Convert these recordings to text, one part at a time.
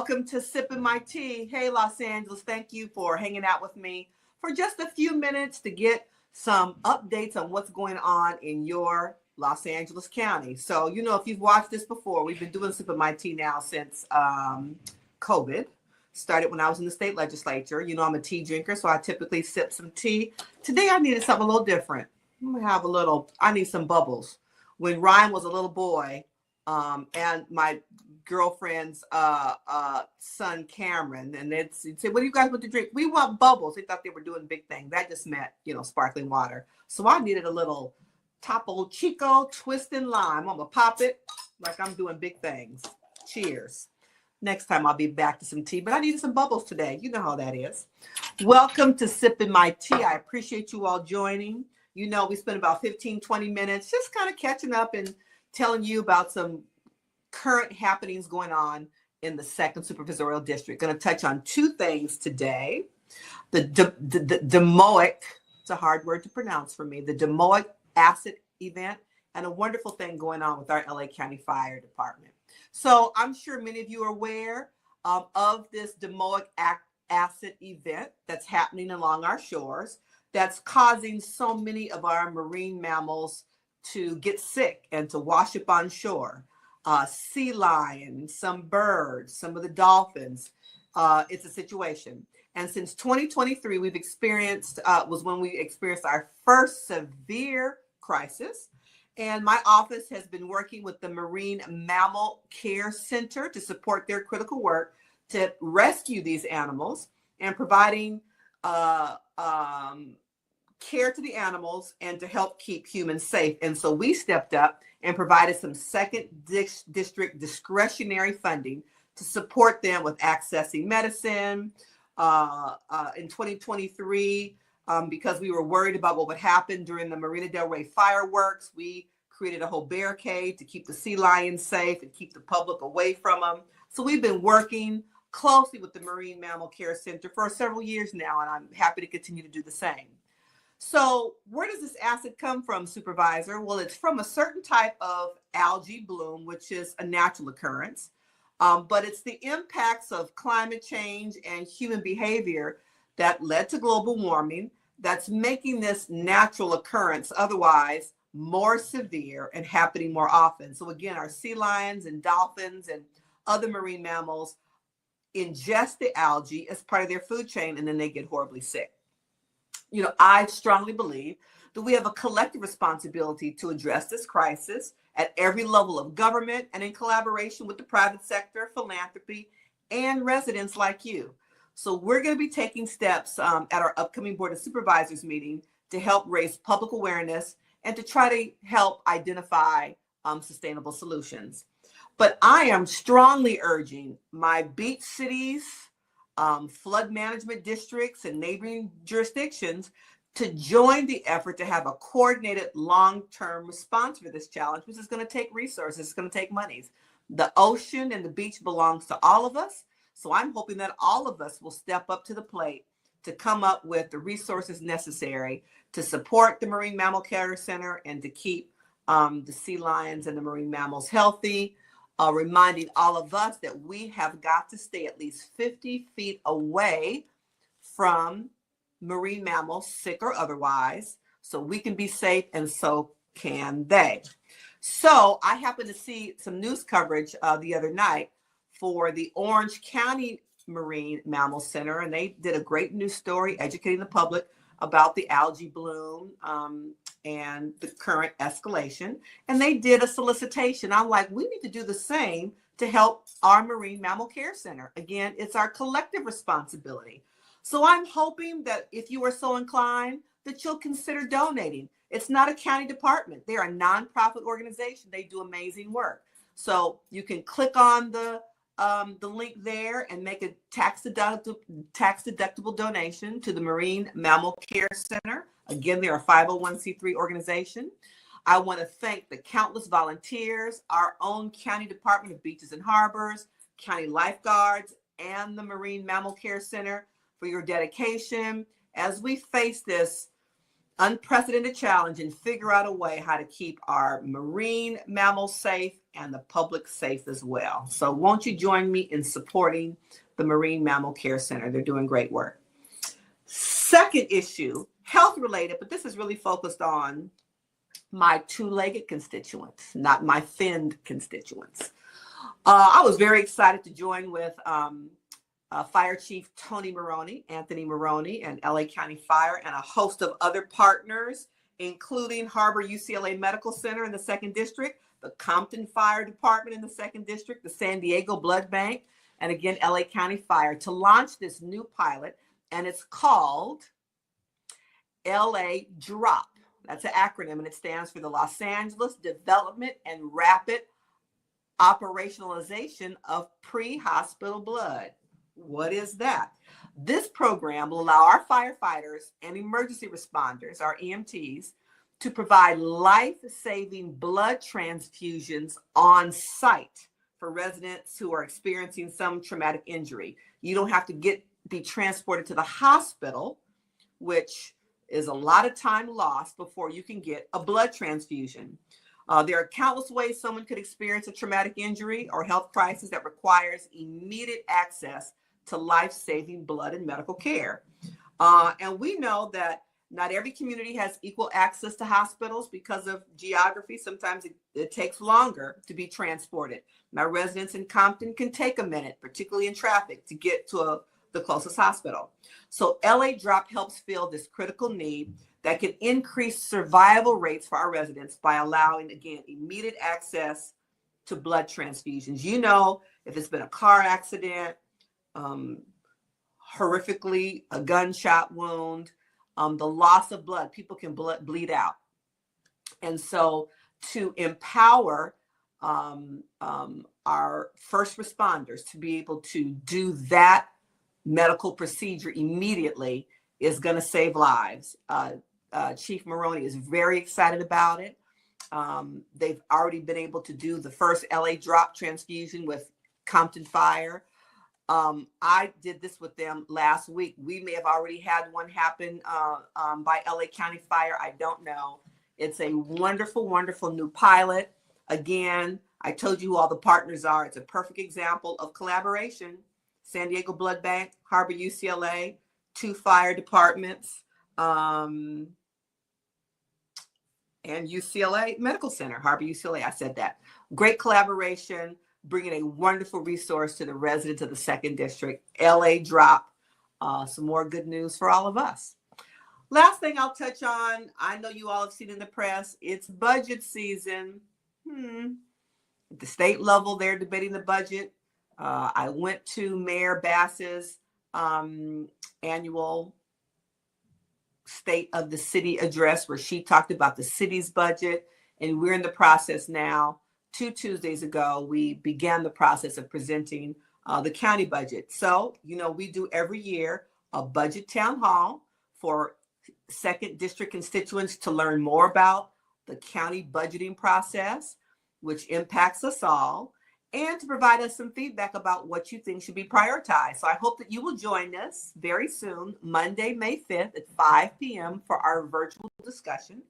Welcome to Sippin' My Tea. Hey, Los Angeles, thank you for hanging out with me for just a few minutes to get some updates on what's going on in your Los Angeles County. So, if you've watched this before, we've been doing Sippin' My Tea now since COVID. Started when I was in the state legislature. I'm a tea drinker, so I typically sip some tea. Today, I needed something a little different. I need some bubbles. When Ryan was a little boy, and my girlfriend's son Cameron, and he'd say, "What do you guys want to drink?" "We want bubbles." They thought they were doing big things. That just meant, sparkling water. So I needed a little Topo Chico twist and lime. I'm gonna pop it like I'm doing big things. Cheers. Next time I'll be back to some tea, but I needed some bubbles today. You know how that is. Welcome to Sippin' My Tea. I appreciate you all joining. We spent about 15-20 minutes just kind of catching up and telling you about some current happenings going on in the 2nd Supervisorial District. Going to touch on two things today. The Demoic, it's a hard word to pronounce for me, the Demoic acid event, and a wonderful thing going on with our LA County Fire Department. So I'm sure many of you are aware of this Demoic acid event that's happening along our shores that's causing so many of our marine mammals to get sick and to wash up on shore. Sea lions, some birds, some of the dolphins. It's a situation. And since 2023, was when we experienced our first severe crisis. And my office has been working with the Marine Mammal Care Center to support their critical work to rescue these animals and providing care to the animals and to help keep humans safe. And so we stepped up and provided some 2nd District discretionary funding to support them with accessing medicine. In 2023, because we were worried about what would happen during the Marina del Rey fireworks, we created a whole barricade to keep the sea lions safe and keep the public away from them. So we've been working closely with the Marine Mammal Care Center for several years now, and I'm happy to continue to do the same. So where does this acid come from, Supervisor? Well, it's from a certain type of algae bloom, which is a natural occurrence. But it's the impacts of climate change and human behavior that led to global warming that's making this natural occurrence otherwise more severe and happening more often. So again, our sea lions and dolphins and other marine mammals ingest the algae as part of their food chain, and then they get horribly sick. I strongly believe that we have a collective responsibility to address this crisis at every level of government and in collaboration with the private sector, philanthropy, and residents like you. So we're going to be taking steps at our upcoming Board of Supervisors meeting to help raise public awareness and to try to help identify sustainable solutions. But I am strongly urging my beach cities, flood management districts, and neighboring jurisdictions to join the effort to have a coordinated long-term response for this challenge, which is going to take resources, it's going to take monies. The ocean and the beach belongs to all of us. So I'm hoping that all of us will step up to the plate to come up with the resources necessary to support the Marine Mammal Care Center and to keep the sea lions and the marine mammals healthy. Reminding all of us that we have got to stay at least 50 feet away from marine mammals, sick or otherwise, so we can be safe and so can they. So I happened to see some news coverage the other night for the Orange County Marine Mammal Center, and they did a great news story educating the public about the algae bloom and the current escalation. And they did a solicitation. I'm like, we need to do the same to help our Marine Mammal Care Center. Again, it's our collective responsibility. So I'm hoping that if you are so inclined, that you'll consider donating. It's not a county department. They're a nonprofit organization. They do amazing work. So you can click on the link there and make a tax deductible donation to the Marine Mammal Care Center. Again, they're a 501c3 organization. I want to thank the countless volunteers, our own County Department of Beaches and Harbors, county lifeguards, and the Marine Mammal Care Center for your dedication as we face this unprecedented challenge and figure out a way how to keep our marine mammals safe and the public safe as well. So won't you join me in supporting the Marine Mammal Care Center? They're doing great work. Second issue, health related, but this is really focused on my two-legged constituents, not my finned constituents. I was very excited to join with Fire Chief Tony Maroney, Anthony Maroney, and LA County Fire, and a host of other partners, including Harbor UCLA Medical Center in the 2nd District, the Compton Fire Department in the 2nd District, the San Diego Blood Bank, and again, LA County Fire, to launch this new pilot, and it's called LA DROP. That's an acronym, and it stands for the Los Angeles Development and Rapid Operationalization of Pre-Hospital Blood. What is that? This program will allow our firefighters and emergency responders, our EMTs, to provide life-saving blood transfusions on site for residents who are experiencing some traumatic injury. You don't have to be transported to the hospital, which is a lot of time lost before you can get a blood transfusion. There are countless ways someone could experience a traumatic injury or health crisis that requires immediate access to life-saving blood and medical care. And we know that not every community has equal access to hospitals because of geography. Sometimes it takes longer to be transported. My residents in Compton can take a minute, particularly in traffic, to get to the closest hospital. So LA DROP helps fill this critical need that can increase survival rates for our residents by allowing, again, immediate access to blood transfusions. You know, if it's been a car accident, horrifically a gunshot wound, the loss of blood, people can bleed out. And so to empower our first responders to be able to do that medical procedure immediately is going to save lives. Chief Maroney is very excited about it. They've already been able to do the first LA DROP transfusion with Compton Fire. I did this with them last week. We may have already had one happen by LA County Fire. I don't know. It's a wonderful, wonderful new pilot. Again, I told you who all the partners are. It's a perfect example of collaboration. San Diego Blood Bank, Harbor UCLA, 2 fire departments, and UCLA Medical Center, Harbor UCLA. I said that. Great collaboration, bringing a wonderful resource to the residents of the 2nd District. LA DROP, some more good news for all of us. Last thing I'll touch on, I know you all have seen in the press, it's budget season. At the state level, they're debating the budget. I went to Mayor Bass's annual State of the City address where she talked about the city's budget, and we're in the process now. 2 Tuesdays ago, we began the process of presenting the county budget. So, you know, we do every year a budget town hall for 2nd District constituents to learn more about the county budgeting process, which impacts us all, and to provide us some feedback about what you think should be prioritized. So I hope that you will join us very soon, Monday, May 5th at 5 p.m. for our virtual discussion.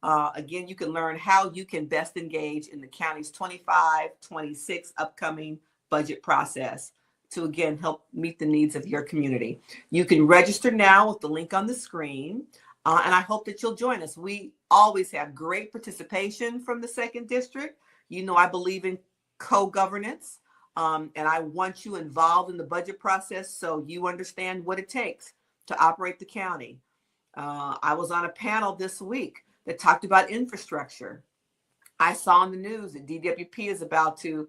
Again, you can learn how you can best engage in the county's 25-26 upcoming budget process to, again, help meet the needs of your community. You can register now with the link on the screen, and I hope that you'll join us. We always have great participation from the 2nd District. You know, I believe in co-governance, and I want you involved in the budget process so you understand what it takes to operate the county. I was on a panel this week that talked about infrastructure. I saw in the news that DWP is about to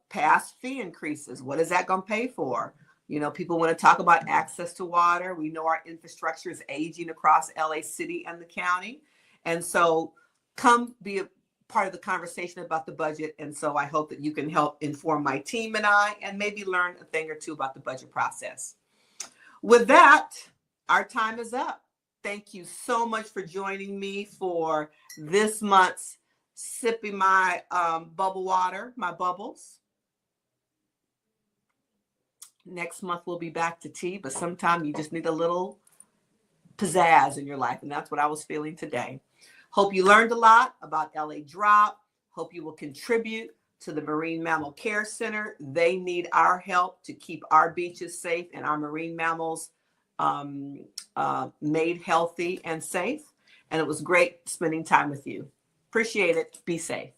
pass fee increases. What is that going to pay for? You know, people want to talk about access to water. We know our infrastructure is aging across LA City and the county. And so come be a part of the conversation about the budget. And so I hope that you can help inform my team and I, and maybe learn a thing or two about the budget process. With that, our time is up. Thank you so much for joining me for this month's Sipping My Bubble Water, my bubbles. Next month we'll be back to tea, but sometimes you just need a little pizzazz in your life. And that's what I was feeling today. Hope you learned a lot about LA Drop. Hope you will contribute to the Marine Mammal Care Center. They need our help to keep our beaches safe and our marine mammals made healthy and safe. And it was great spending time with you. Appreciate it. Be safe.